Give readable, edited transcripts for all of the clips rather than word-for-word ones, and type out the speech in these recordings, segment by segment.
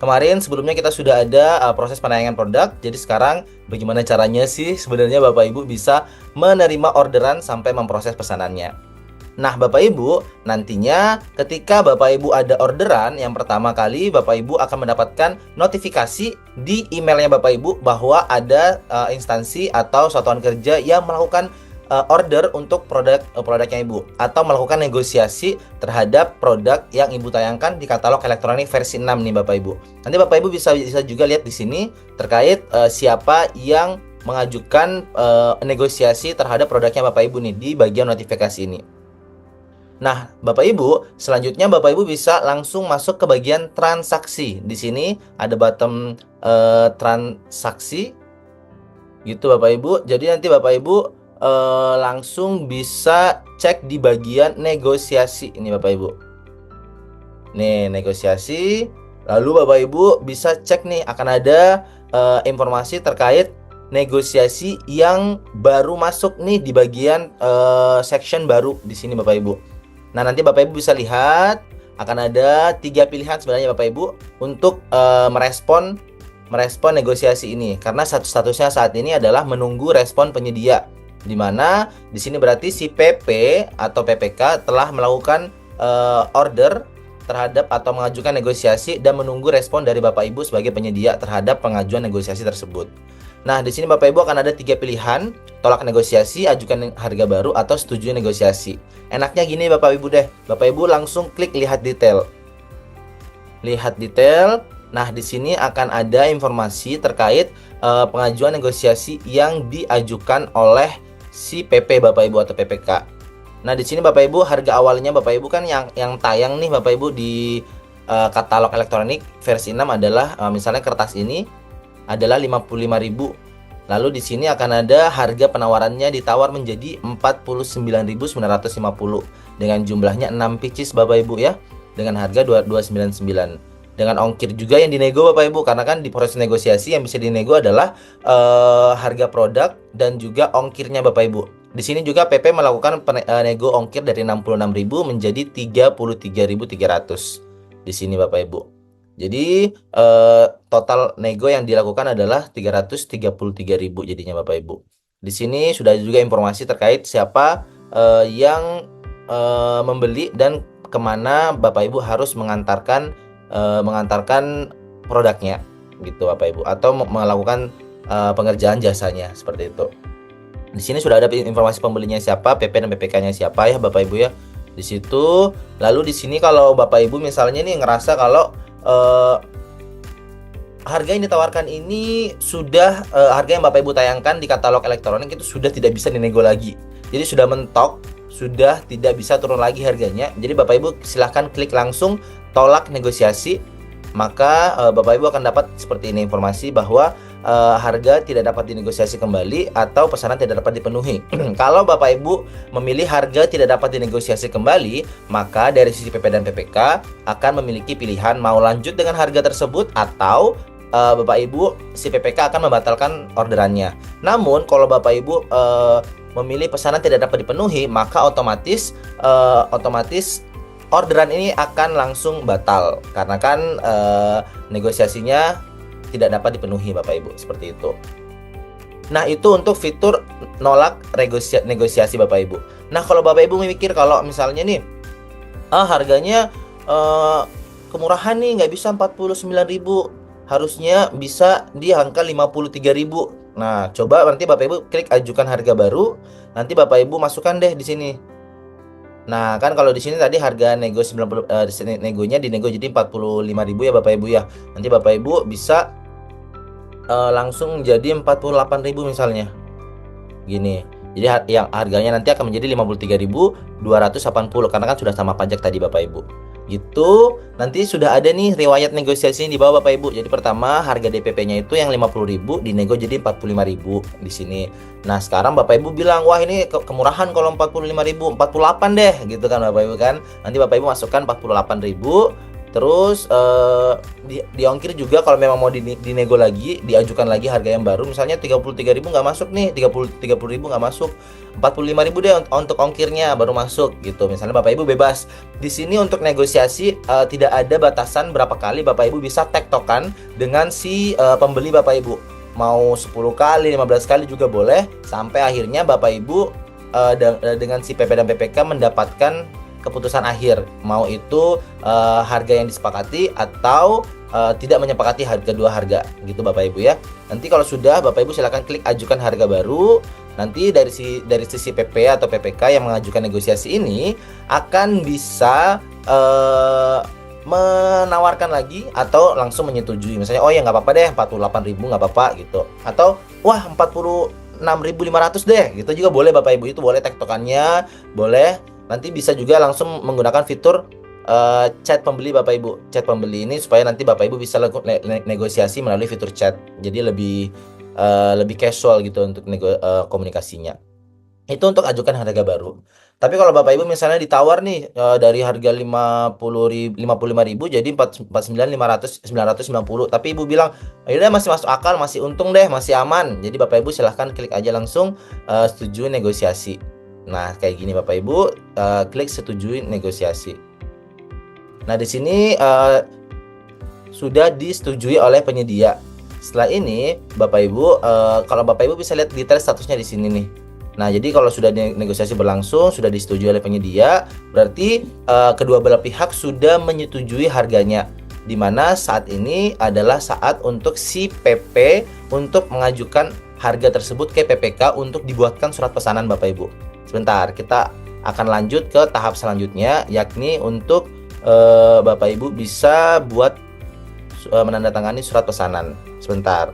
kemarin sebelumnya kita sudah ada proses penayangan produk. Jadi sekarang bagaimana caranya sih sebenarnya Bapak Ibu bisa menerima orderan sampai memproses pesanannya. Nah, Bapak Ibu, nantinya ketika Bapak Ibu ada orderan, yang pertama kali Bapak Ibu akan mendapatkan notifikasi di emailnya Bapak Ibu bahwa ada instansi atau satuan kerja yang melakukan order untuk produknya Ibu, atau melakukan negosiasi terhadap produk yang Ibu tayangkan di katalog elektronik versi 6 nih Bapak Ibu. Nanti Bapak Ibu bisa juga lihat di sini terkait siapa yang mengajukan negosiasi terhadap produknya Bapak Ibu nih di bagian notifikasi ini. Nah, Bapak Ibu, selanjutnya Bapak Ibu bisa langsung masuk ke bagian transaksi. Di sini ada button transaksi gitu Bapak Ibu. Jadi nanti Bapak Ibu langsung bisa cek di bagian negosiasi ini Bapak Ibu. Nih, negosiasi. Lalu Bapak Ibu bisa cek nih, akan ada informasi terkait negosiasi yang baru masuk nih di bagian section baru di sini Bapak Ibu. Nah, nanti Bapak Ibu bisa lihat akan ada 3 pilihan sebenarnya Bapak Ibu untuk merespon negosiasi ini, karena statusnya saat ini adalah menunggu respon penyedia, di mana di sini berarti si PP atau PPK telah melakukan order terhadap atau mengajukan negosiasi dan menunggu respon dari Bapak Ibu sebagai penyedia terhadap pengajuan negosiasi tersebut. Nah, di sini Bapak Ibu akan ada 3 pilihan: tolak negosiasi, ajukan harga baru, atau setuju negosiasi. Enaknya gini Bapak Ibu deh, Bapak Ibu langsung klik lihat detail. Lihat detail. Nah, di sini akan ada informasi terkait pengajuan negosiasi yang diajukan oleh si PP Bapak Ibu atau PPK. Nah, di sini Bapak Ibu harga awalnya Bapak Ibu kan yang tayang nih Bapak Ibu di katalog elektronik versi 6 adalah misalnya kertas ini adalah 55.000. Lalu di sini akan ada harga penawarannya ditawar menjadi 49.950 dengan jumlahnya 6 pieces Bapak Ibu ya, dengan harga 2299. Dengan ongkir juga yang dinego Bapak Ibu, karena kan di proses negosiasi yang bisa dinego adalah harga produk dan juga ongkirnya Bapak Ibu. Di sini juga PP melakukan nego ongkir dari 66.000 menjadi 33.300 di sini Bapak Ibu. Jadi total nego yang dilakukan adalah 333.000 jadinya Bapak Ibu. Di sini sudah juga informasi terkait siapa yang membeli dan kemana Bapak Ibu harus mengantarkan produknya gitu Bapak Ibu, atau melakukan pengerjaan jasanya seperti itu. Di sini sudah ada informasi pembelinya siapa, PP dan PPK-nya siapa ya Bapak Ibu ya. Di situ. Lalu di sini kalau Bapak Ibu misalnya nih ngerasa kalau harga yang ditawarkan ini sudah harga yang Bapak Ibu tayangkan di katalog elektronik itu sudah tidak bisa dinego lagi. Jadi sudah mentok, sudah tidak bisa turun lagi harganya. Jadi Bapak Ibu silahkan klik langsung tolak negosiasi. Maka Bapak Ibu akan dapat seperti ini informasi bahwa harga tidak dapat dinegosiasi kembali atau pesanan tidak dapat dipenuhi. Kalau Bapak Ibu memilih harga tidak dapat dinegosiasi kembali, maka dari sisi PP dan PPK akan memiliki pilihan mau lanjut dengan harga tersebut atau Bapak Ibu si PPK akan membatalkan orderannya. Namun kalau Bapak Ibu memilih pesanan tidak dapat dipenuhi, maka otomatis orderan ini akan langsung batal karena kan negosiasinya tidak dapat dipenuhi Bapak Ibu, seperti itu. Nah, itu untuk fitur nolak negosiasi Bapak Ibu. Nah, kalau Bapak Ibu mikir kalau misalnya nih harganya kemurahan nih, nggak bisa 49.000, harusnya bisa di angka 53.000. Nah, coba nanti Bapak Ibu klik ajukan harga baru, nanti Bapak Ibu masukkan deh di sini. Nah, kan kalau di sini tadi harga nego 90 negonya dinego jadi 45.000 ya Bapak Ibu ya. Nanti Bapak Ibu bisa langsung jadi 48.000 misalnya. Gini. Jadi yang harganya nanti akan menjadi 53.280 karena kan sudah sama pajak tadi Bapak Ibu. Gitu. Nanti sudah ada nih riwayat negosiasi di bawah Bapak Ibu. Jadi pertama harga DPP-nya itu yang 50.000 dinego jadi 45.000 di sini. Nah, sekarang Bapak Ibu bilang, "Wah, ini kemurahan kalau 45.000, 48 deh." Gitu kan Bapak Ibu kan. Nanti Bapak Ibu masukkan 48.000. Terus di ongkir juga kalau memang mau dinego lagi, diajukan lagi harga yang baru, misalnya 33.000 nggak masuk nih, 30.000 nggak masuk, 45.000 deh untuk ongkirnya baru masuk gitu. Misalnya Bapak Ibu bebas. Di sini untuk negosiasi tidak ada batasan berapa kali Bapak Ibu bisa tektokan dengan si pembeli Bapak Ibu. Mau 10 kali, 15 kali juga boleh, sampai akhirnya Bapak Ibu dengan si PP dan PPK mendapatkan keputusan akhir, mau itu harga yang disepakati atau tidak menyepakati kedua harga gitu Bapak Ibu ya. Nanti kalau sudah, Bapak Ibu silakan klik ajukan harga baru. Nanti dari sisi PP atau PPK yang mengajukan negosiasi ini akan bisa menawarkan lagi atau langsung menyetujui. Misalnya, oh ya nggak apa-apa deh, 48.000 nggak apa-apa gitu, atau wah 46.500 deh gitu juga boleh Bapak Ibu. Itu boleh tektokannya, boleh. Nanti bisa juga langsung menggunakan fitur chat pembeli Bapak Ibu. Chat pembeli ini supaya nanti Bapak Ibu bisa negosiasi melalui fitur chat. Jadi lebih casual gitu untuk komunikasinya. Itu untuk ajukan harga baru. Tapi kalau Bapak Ibu misalnya ditawar nih dari harga 55.000 jadi 49.990, tapi Ibu bilang, "Ayo masih masuk akal, masih untung deh, masih aman." Jadi Bapak Ibu silahkan klik aja langsung setuju negosiasi. Nah, kayak gini Bapak Ibu, klik setujui negosiasi. Nah, di sini sudah disetujui oleh penyedia. Setelah ini, Bapak Ibu, kalau Bapak Ibu bisa lihat detail statusnya di sini nih. Nah, jadi kalau sudah negosiasi berlangsung, sudah disetujui oleh penyedia, berarti kedua belah pihak sudah menyetujui harganya. Di mana saat ini adalah saat untuk si PP untuk mengajukan harga tersebut ke PPK untuk dibuatkan surat pesanan Bapak Ibu. Sebentar, kita akan lanjut ke tahap selanjutnya, yakni untuk Bapak Ibu bisa buat menandatangani surat pesanan. Sebentar.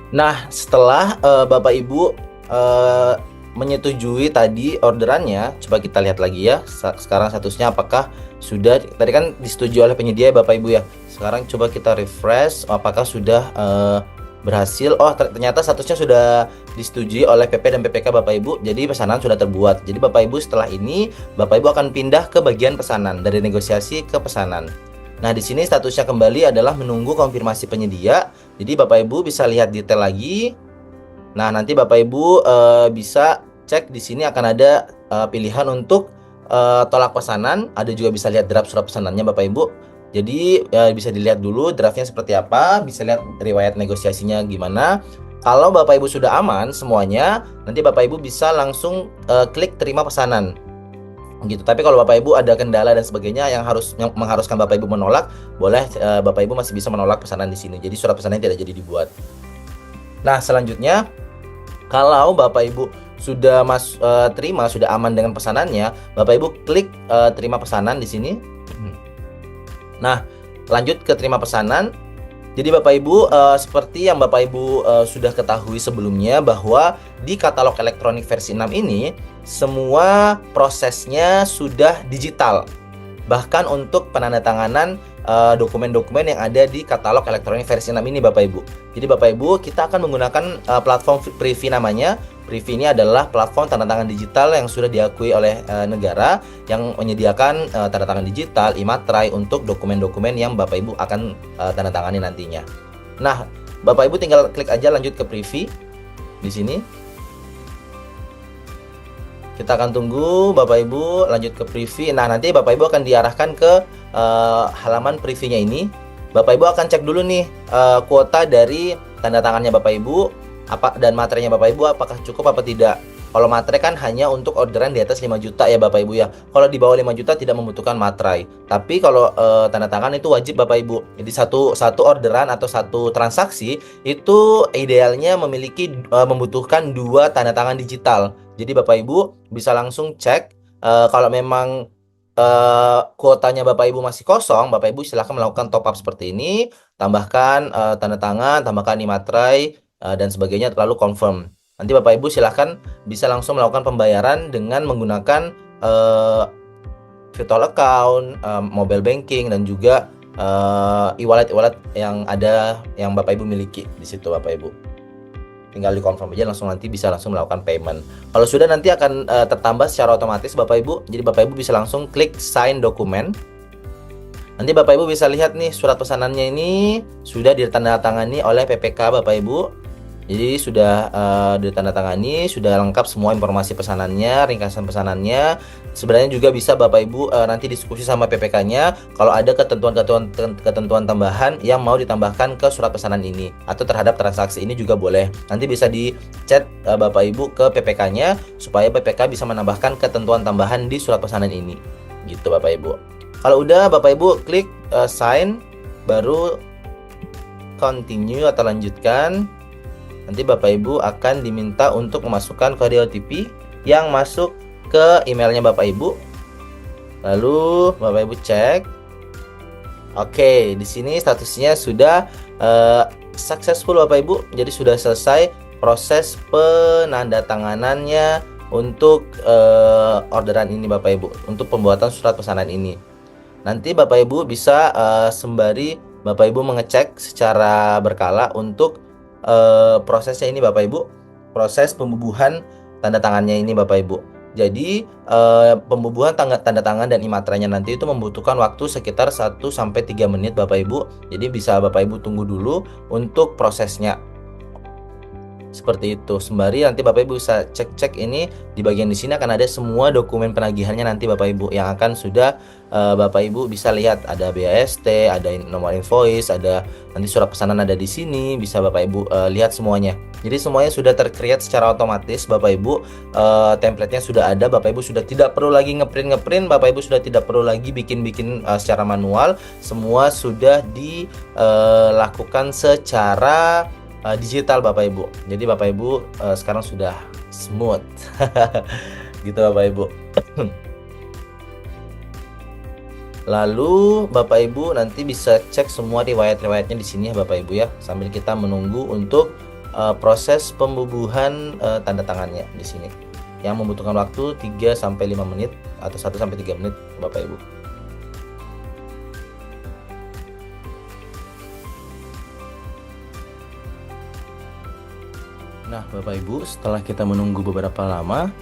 Nah, setelah Bapak Ibu menyetujui tadi orderannya, coba kita lihat lagi ya. Sekarang statusnya apakah sudah, tadi kan disetujui oleh penyedia Bapak Ibu ya. Sekarang coba kita refresh apakah sudah berhasil. Oh, ternyata statusnya sudah disetujui oleh PP dan PPK Bapak Ibu. Jadi pesanan sudah terbuat. Jadi Bapak Ibu setelah ini Bapak Ibu akan pindah ke bagian pesanan, dari negosiasi ke pesanan. Nah, di sini statusnya kembali adalah menunggu konfirmasi penyedia. Jadi Bapak Ibu bisa lihat detail lagi. Nah, nanti Bapak Ibu bisa cek di sini akan ada pilihan untuk tolak pesanan. Ada juga bisa lihat draft surat pesanannya Bapak Ibu. Jadi bisa dilihat dulu draftnya seperti apa, bisa lihat riwayat negosiasinya gimana. Kalau Bapak Ibu sudah aman semuanya, nanti Bapak Ibu bisa langsung klik terima pesanan gitu. Tapi kalau Bapak Ibu ada kendala dan sebagainya yang mengharuskan Bapak Ibu menolak, boleh Bapak Ibu masih bisa menolak pesanan di sini. Jadi surat pesanannya tidak jadi dibuat. Nah, selanjutnya kalau Bapak Ibu sudah terima, sudah aman dengan pesanannya, Bapak Ibu klik terima pesanan di sini. Nah, lanjut ke terima pesanan. Jadi Bapak Ibu, seperti yang Bapak Ibu sudah ketahui sebelumnya, bahwa di katalog elektronik versi 6 ini semua prosesnya sudah digital. Bahkan untuk penandatanganan dokumen-dokumen yang ada di katalog elektronik versi 6 ini Bapak Ibu. Jadi Bapak Ibu, kita akan menggunakan platform Privy namanya. Privy ini adalah platform tanda tangan digital yang sudah diakui oleh negara yang menyediakan tanda tangan digital e-materai untuk dokumen-dokumen yang Bapak Ibu akan tanda tangani nantinya. Nah, Bapak Ibu tinggal klik aja lanjut ke Privy di sini. Kita akan tunggu Bapak Ibu lanjut ke Privy. Nah, nanti Bapak Ibu akan diarahkan ke halaman Privy-nya ini. Bapak Ibu akan cek dulu nih kuota dari tanda tangannya Bapak Ibu dan materainya Bapak Ibu apakah cukup apa tidak. Kalau materai kan hanya untuk orderan di atas 5 juta ya Bapak Ibu ya. Kalau di bawah 5 juta tidak membutuhkan materai. Tapi kalau tanda tangan itu wajib Bapak Ibu. Jadi satu orderan atau satu transaksi itu idealnya membutuhkan 2 tanda tangan digital. Jadi Bapak Ibu bisa langsung cek kalau memang kuotanya Bapak Ibu masih kosong, Bapak Ibu silahkan melakukan top up seperti ini, tambahkan tanda tangan, tambahkan e-materai dan sebagainya, lalu confirm. Nanti Bapak Ibu silahkan bisa langsung melakukan pembayaran dengan menggunakan virtual account, mobile banking, dan juga e-wallet yang ada yang Bapak Ibu miliki di situ Bapak Ibu. tinggal di confirm aja, langsung nanti bisa langsung melakukan payment. Kalau sudah nanti akan tertambah secara otomatis Bapak Ibu. Jadi Bapak Ibu bisa langsung klik sign dokumen. Nanti Bapak Ibu bisa lihat nih surat pesanannya ini sudah ditandatangani oleh PPK Bapak Ibu. Jadi sudah ditandatangani, sudah lengkap semua informasi pesanannya, ringkasan pesanannya. Sebenarnya juga bisa Bapak Ibu nanti diskusi sama PPK-nya kalau ada ketentuan tambahan yang mau ditambahkan ke surat pesanan ini atau terhadap transaksi ini juga boleh. Nanti bisa di chat Bapak Ibu ke PPK-nya supaya PPK bisa menambahkan ketentuan tambahan di surat pesanan ini. Gitu Bapak Ibu. Kalau udah Bapak Ibu klik sign, baru continue atau lanjutkan. Nanti Bapak Ibu akan diminta untuk memasukkan kode OTP yang masuk ke emailnya Bapak Ibu. Lalu Bapak Ibu cek. Oke, di sini statusnya sudah successful Bapak Ibu. Jadi sudah selesai proses penandatanganannya untuk orderan ini Bapak Ibu, untuk pembuatan surat pesanan ini. Nanti Bapak Ibu bisa sembari Bapak Ibu mengecek secara berkala untuk prosesnya ini Bapak Ibu, proses pembubuhan tanda tangannya ini Bapak Ibu. Jadi pembubuhan tanda tangan dan imatranya nanti itu membutuhkan waktu sekitar 1-3 menit Bapak Ibu. Jadi bisa Bapak Ibu tunggu dulu untuk prosesnya. Seperti itu. Sembari nanti Bapak Ibu bisa cek-cek ini di bagian di sini akan ada semua dokumen penagihannya nanti Bapak Ibu yang akan sudah Bapak Ibu bisa lihat, ada BAST, ada nomor invoice, ada nanti surat pesanan ada di sini, bisa Bapak Ibu lihat semuanya. Jadi semuanya sudah tercreate secara otomatis Bapak Ibu, template-nya sudah ada, Bapak Ibu sudah tidak perlu lagi ngeprint, Bapak Ibu sudah tidak perlu lagi bikin secara manual, semua sudah dilakukan secara digital Bapak Ibu. Jadi Bapak Ibu sekarang sudah smooth gitu Bapak Ibu. Lalu Bapak Ibu nanti bisa cek semua riwayat-riwayatnya di sini ya Bapak Ibu ya, sambil kita menunggu untuk proses pembubuhan tanda tangannya di sini yang membutuhkan waktu 3-5 menit atau 1-3 menit Bapak Ibu. Nah, Bapak Ibu, setelah kita menunggu beberapa lama,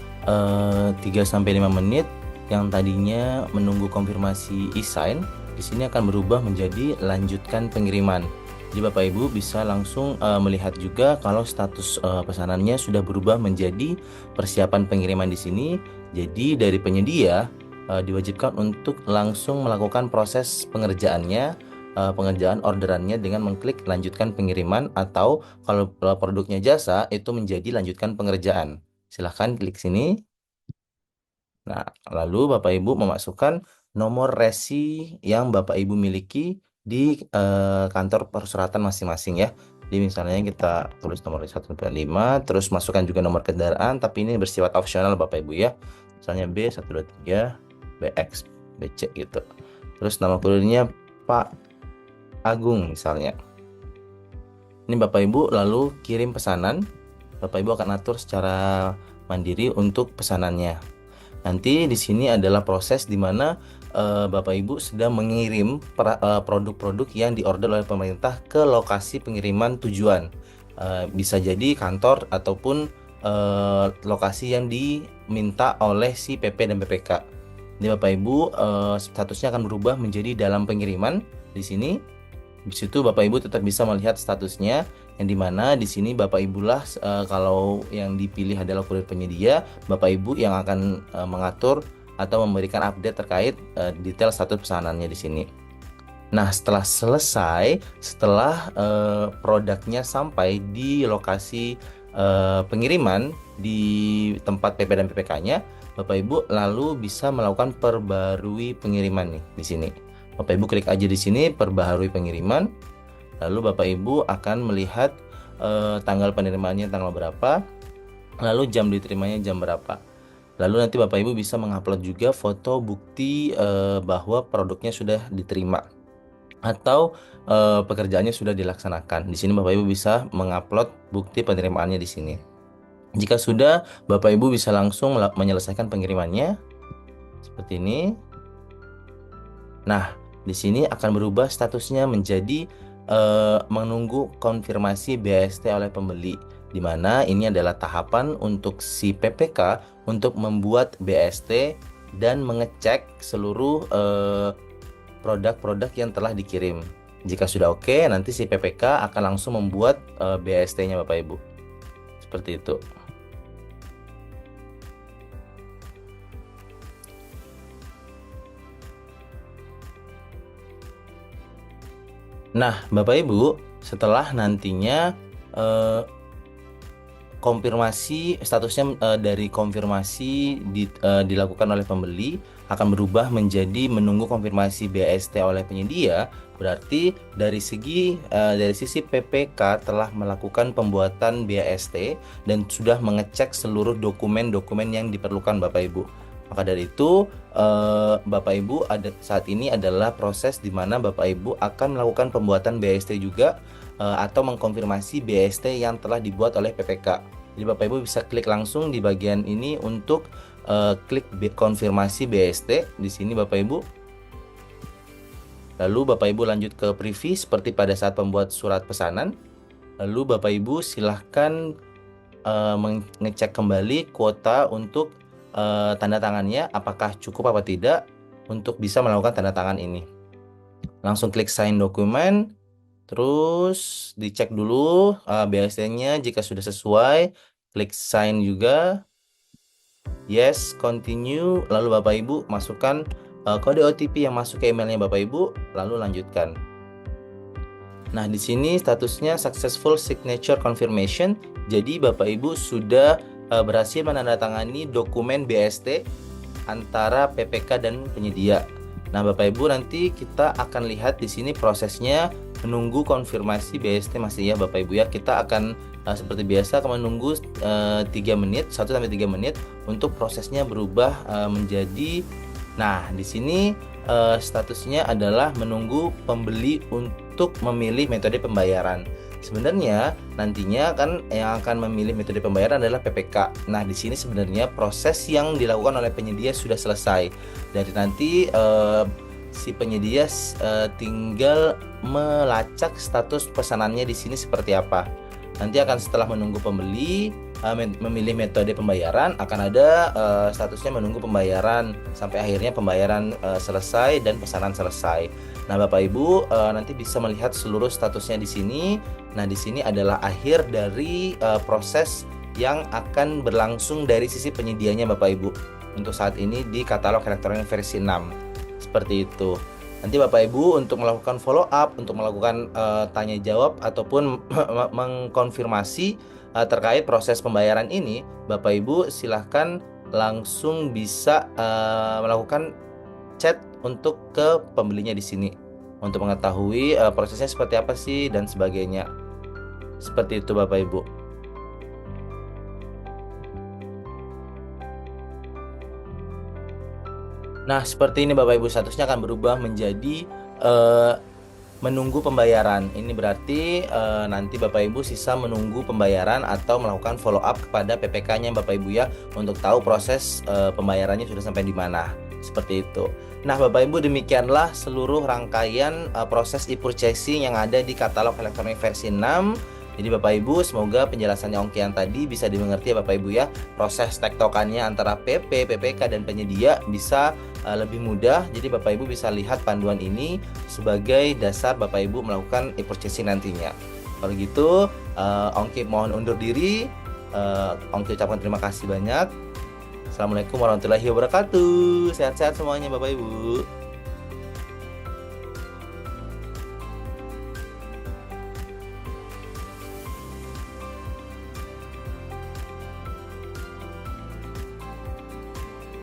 3-5 menit, yang tadinya menunggu konfirmasi e-sign, di sini akan berubah menjadi lanjutkan pengiriman. Jadi Bapak Ibu bisa langsung melihat juga kalau status pesanannya sudah berubah menjadi persiapan pengiriman di sini. Jadi dari penyedia diwajibkan untuk langsung melakukan proses pengerjaan orderannya dengan mengklik lanjutkan pengiriman, atau kalau produknya jasa itu menjadi lanjutkan pengerjaan. Silahkan klik sini. Nah, lalu Bapak Ibu memasukkan nomor resi yang Bapak Ibu miliki di kantor persuratan masing-masing ya. Jadi misalnya kita tulis nomor 125, terus masukkan juga nomor kendaraan, tapi ini bersifat opsional Bapak Ibu ya. Misalnya B123 BX BC gitu. Terus nama kurirnya Pak Agung misalnya. Ini Bapak Ibu lalu kirim pesanan. Bapak Ibu akan atur secara mandiri untuk pesanannya. Nanti di sini adalah proses di mana Bapak Ibu sedang mengirim produk-produk yang diorder oleh pemerintah ke lokasi pengiriman tujuan. Bisa jadi kantor ataupun lokasi yang diminta oleh si PP dan BPK. Ini Bapak Ibu statusnya akan berubah menjadi dalam pengiriman di sini. Di situ Bapak Ibu tetap bisa melihat statusnya, yang dimana di sini Bapak Ibu lah kalau yang dipilih adalah kurir penyedia, Bapak Ibu yang akan mengatur atau memberikan update terkait detail status pesanannya di sini. Nah, setelah selesai, setelah produknya sampai di lokasi pengiriman di tempat PP dan PPK-nya, Bapak Ibu lalu bisa melakukan perbarui pengiriman nih di sini. Bapak Ibu klik aja di sini perbaharui pengiriman. Lalu Bapak Ibu akan melihat tanggal penerimaannya tanggal berapa, lalu jam diterimanya jam berapa. Lalu nanti Bapak Ibu bisa mengupload juga foto bukti bahwa produknya sudah diterima atau pekerjaannya sudah dilaksanakan. Di sini Bapak Ibu bisa mengupload bukti penerimaannya di sini. Jika sudah, Bapak Ibu bisa langsung menyelesaikan pengirimannya seperti ini. Nah, di sini akan berubah statusnya menjadi menunggu konfirmasi BAST oleh pembeli. di mana ini adalah tahapan untuk si PPK untuk membuat BST dan mengecek seluruh produk-produk yang telah dikirim. Jika sudah oke, nanti si PPK akan langsung membuat BST-nya Bapak Ibu. Seperti itu. Nah, Bapak Ibu, setelah nantinya konfirmasi statusnya dari konfirmasi dilakukan oleh pembeli akan berubah menjadi menunggu konfirmasi BST oleh penyedia. Berarti dari sisi PPK telah melakukan pembuatan BST dan sudah mengecek seluruh dokumen-dokumen yang diperlukan Bapak Ibu. Maka dari itu Bapak Ibu saat ini adalah proses di mana Bapak Ibu akan melakukan pembuatan BST juga atau mengkonfirmasi BST yang telah dibuat oleh PPK. Jadi Bapak Ibu bisa klik langsung di bagian ini untuk klik konfirmasi BST di sini Bapak Ibu. Lalu Bapak Ibu lanjut ke preview seperti pada saat pembuat surat pesanan. Lalu Bapak Ibu silahkan mengecek kembali kuota untuk tanda tangannya apakah cukup apa tidak untuk bisa melakukan tanda tangan ini. Langsung klik sign dokumen, terus dicek dulu BST-nya jika sudah sesuai, klik sign juga, yes, continue, lalu Bapak Ibu masukkan kode OTP yang masuk ke emailnya Bapak Ibu, lalu lanjutkan. Nah, di sini statusnya successful signature confirmation. Jadi Bapak Ibu sudah berhasil menandatangani dokumen BST antara PPK dan penyedia. Nah, Bapak Ibu nanti kita akan lihat di sini prosesnya menunggu konfirmasi BST masih ya Bapak Ibu ya. Kita akan seperti biasa akan menunggu 3 menit, 1-3 menit untuk prosesnya berubah menjadi. Nah, di sini statusnya adalah menunggu pembeli untuk memilih metode pembayaran. Sebenarnya nantinya kan yang akan memilih metode pembayaran adalah PPK. Nah, di sini sebenarnya proses yang dilakukan oleh penyedia sudah selesai. Dari nanti si penyedia tinggal melacak status pesanannya di sini seperti apa. Nanti akan setelah menunggu pembeli memilih metode pembayaran, akan ada statusnya menunggu pembayaran sampai akhirnya pembayaran selesai dan pesanan selesai. Nah, Bapak Ibu nanti bisa melihat seluruh statusnya di sini. Nah, di sini adalah akhir dari proses yang akan berlangsung dari sisi penyedianya Bapak Ibu. Untuk saat ini di katalog elektronik versi 6. Seperti itu. Nanti Bapak Ibu untuk melakukan follow up, untuk melakukan tanya jawab ataupun mengkonfirmasi terkait proses pembayaran ini, Bapak Ibu silahkan langsung bisa melakukan chat untuk ke pembelinya di sini untuk mengetahui prosesnya seperti apa sih dan sebagainya. Seperti itu Bapak Ibu. Nah, seperti ini Bapak Ibu, statusnya akan berubah menjadi menunggu pembayaran. Ini berarti nanti Bapak Ibu sisa menunggu pembayaran atau melakukan follow up kepada PPK-nya Bapak Ibu ya, untuk tahu proses pembayarannya sudah sampai di mana. Seperti itu. Nah, Bapak Ibu, demikianlah seluruh rangkaian proses e-purchasing yang ada di katalog elektronik versi 6. Jadi Bapak Ibu, semoga penjelasannya Ongkian tadi bisa dimengerti ya Bapak Ibu ya. Proses tektokannya antara PP, PPK, dan penyedia bisa lebih mudah. Jadi Bapak Ibu bisa lihat panduan ini sebagai dasar Bapak Ibu melakukan e-purchasing nantinya. Kalau gitu, Ongki mohon undur diri. Ongki ucapkan terima kasih banyak. Assalamualaikum warahmatullahi wabarakatuh. Sehat-sehat semuanya Bapak Ibu.